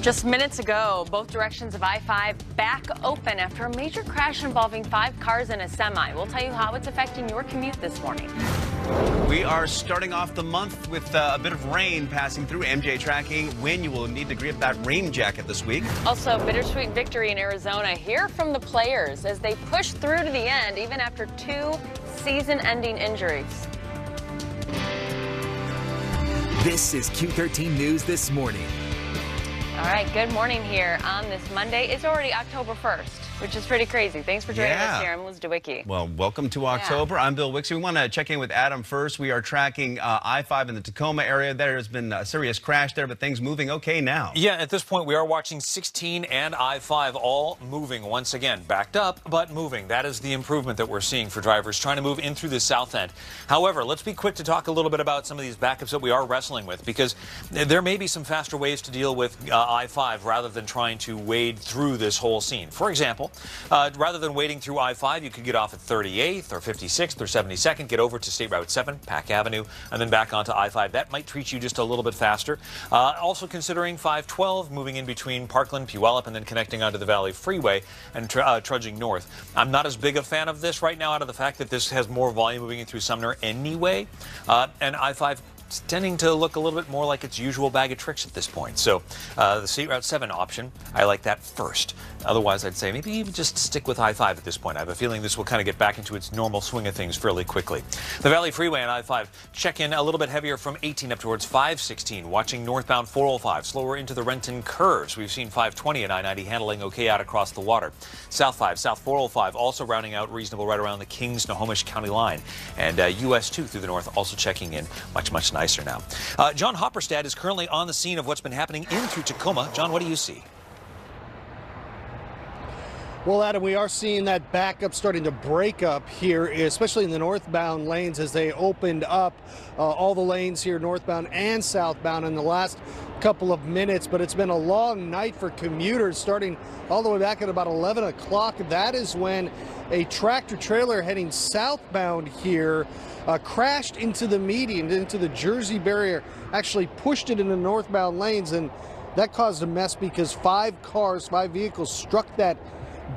Just minutes ago, both directions of I-5 back open after a major crash involving 5 cars and a semi. We'll tell you how it's affecting your commute this morning. We are starting off the month with a bit of rain passing through. MJ tracking when you will need to grab that rain jacket this week. Also, bittersweet victory in Arizona. Hear from the players as they push through to the end, even after 2 season-ending injuries. This is Q13 News This Morning. All right, good morning here on this Monday. It's already October 1st, which is pretty crazy. Thanks for joining us here. I'm Liz DeWicki. Well, welcome to October. I'm Bill Wixie. We want to check in with Adam first. We are tracking I-5 in the Tacoma area. There has been a serious crash there, but things moving okay now. Yeah, at this point, we are watching 16 and I-5 all moving once again. Backed up, but moving. That is the improvement that we're seeing for drivers trying to move in through the south end. However, let's be quick to talk a little bit about some of these backups that we are wrestling with, because there may be some faster ways to deal with I-5 rather than trying to wade through this whole scene. For example, rather than wading through I-5, you could get off at 38th or 56th or 72nd, get over to State Route 7, Pack Avenue, and then back onto I-5. That might treat you just a little bit faster. Also considering 512, moving in between Parkland, Puyallup, and then connecting onto the Valley Freeway and trudging north. I'm not as big a fan of this right now out of the fact that this has more volume moving in through Sumner anyway, and I-5 it's tending to look a little bit more like its usual bag of tricks at this point. So the State Route 7 option, I like that first. Otherwise, I'd say maybe even just stick with I-5 at this point. I have a feeling this will kind of get back into its normal swing of things fairly quickly. The Valley Freeway and I-5 check in a little bit heavier from 18 up towards 516. Watching northbound 405, slower into the Renton curves. We've seen 520 and I-90 handling okay out across the water. South 5, South 405 also rounding out reasonable right around the Kings-Snohomish County line. And US 2 through the north also checking in much nicer now. John Hopperstad is currently on the scene of what's been happening in through Tacoma. John, what do you see? Well, Adam, we are seeing that backup starting to break up here, especially in the northbound lanes as they opened up all the lanes here, northbound and southbound, in the last couple of minutes. But it's been a long night for commuters, starting all the way back at about 11 o'clock. That is when a tractor trailer heading southbound here crashed into the median, into the Jersey barrier, actually pushed it into northbound lanes, and that caused a mess because 5 vehicles struck that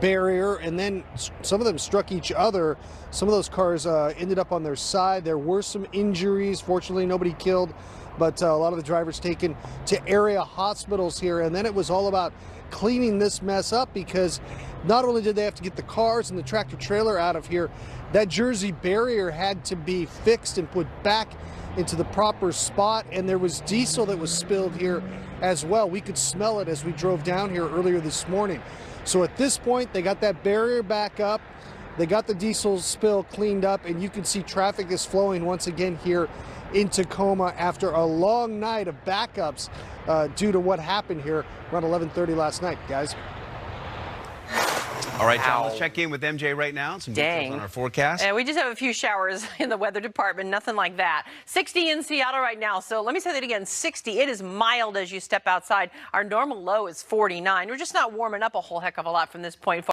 barrier, and then some of them struck each other. Some of those cars ended up on their side. There were some injuries. Fortunately, nobody killed, but a lot of the drivers taken to area hospitals here. And then it was all about cleaning this mess up, because not only did they have to get the cars and the tractor trailer out of here, that Jersey barrier had to be fixed and put back into the proper spot, and there was diesel that was spilled here as well. We could smell it as we drove down here earlier this morning. So at this point, they got that barrier back up, they got the diesel spill cleaned up, and you can see traffic is flowing once again here in Tacoma after a long night of backups due to what happened here around 11:30 last night, guys. All right, John, let's check in with MJ right now. Some details on our forecast. And we just have a few showers in the weather department, nothing like that. 60 in Seattle right now. So let me say that again, 60. It is mild as you step outside. Our normal low is 49. We're just not warming up a whole heck of a lot from this point forward.